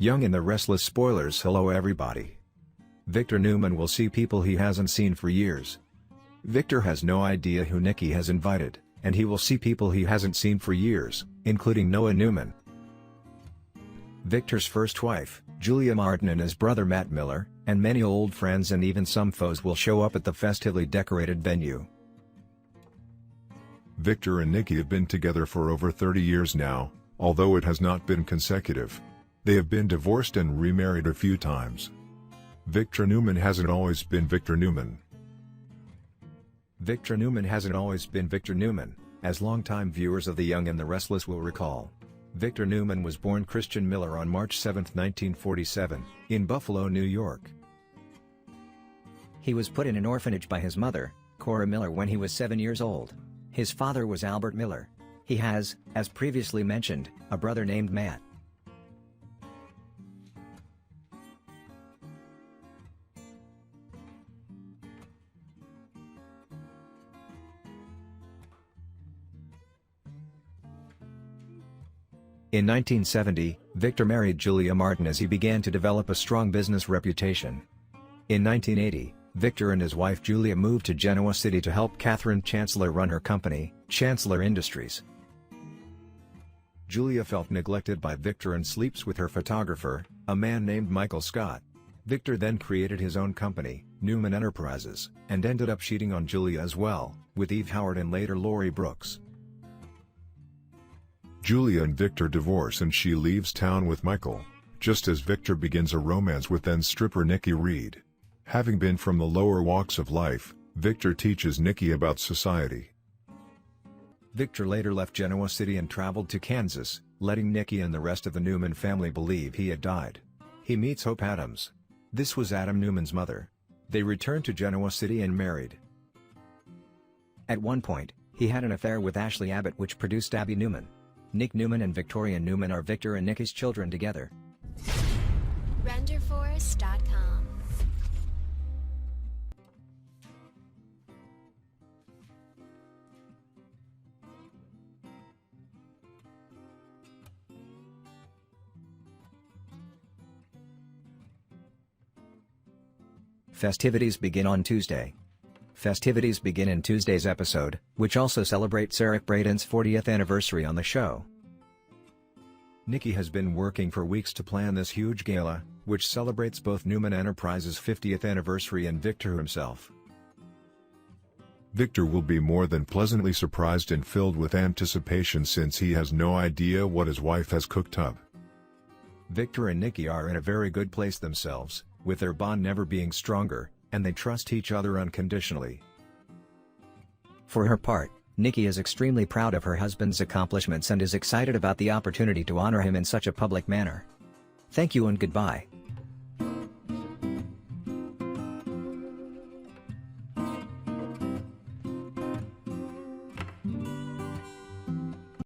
Young in the Restless spoilers. Hello everybody. Victor Newman will see people he hasn't seen for years. Victor has no idea who Nikki has invited, and he will see people he hasn't seen for years, including Noah Newman. Victor's first wife, Julia Martin, and his brother Matt Miller, and many old friends and even some foes will show up at the festively decorated venue. Victor and Nikki have been together for over 30 years now, although it has not been consecutive. They have been divorced and remarried a few times. Victor Newman hasn't always been Victor Newman. Victor Newman hasn't always been Victor Newman, as longtime viewers of The Young and the Restless will recall. Victor Newman was born Christian Miller on March 7, 1947, in Buffalo, New York. He was put in an orphanage by his mother, Cora Miller, when he was 7 years old. His father was Albert Miller. He has, as previously mentioned, a brother named Matt. In 1970, Victor married Julia Martin as he began to develop a strong business reputation. In 1980, Victor and his wife Julia moved to Genoa City to help Katherine Chancellor run her company, Chancellor Industries. Julia felt neglected by Victor and sleeps with her photographer, a man named Michael Scott. Victor then created his own company, Newman Enterprises, and ended up cheating on Julia as well, with Eve Howard and later Lori Brooks. Julia and Victor divorce and she leaves town with Michael, just as Victor begins a romance with then stripper Nikki Reed. Having been from the lower walks of life, Victor teaches Nikki about society. Victor later left Genoa City and traveled to Kansas, letting Nikki and the rest of the Newman family believe he had died. He meets Hope Adams. This was Adam Newman's mother. They returned to Genoa City and married. At one point, he had an affair with Ashley Abbott, which produced Abby Newman. Nick Newman and Victoria Newman are Victor and Nikki's children together. RenderForest.com. Festivities begin on Tuesday. Festivities begin in Tuesday's episode, which also celebrates Eric Braden's 40th anniversary on the show. Nikki has been working for weeks to plan this huge gala, which celebrates both Newman Enterprises' 50th anniversary and Victor himself. Victor will be more than pleasantly surprised and filled with anticipation since he has no idea what his wife has cooked up. Victor and Nikki are in a very good place themselves, with their bond never being stronger, and they trust each other unconditionally. For her part, Nikki is extremely proud of her husband's accomplishments and is excited about the opportunity to honor him in such a public manner. Thank you and goodbye.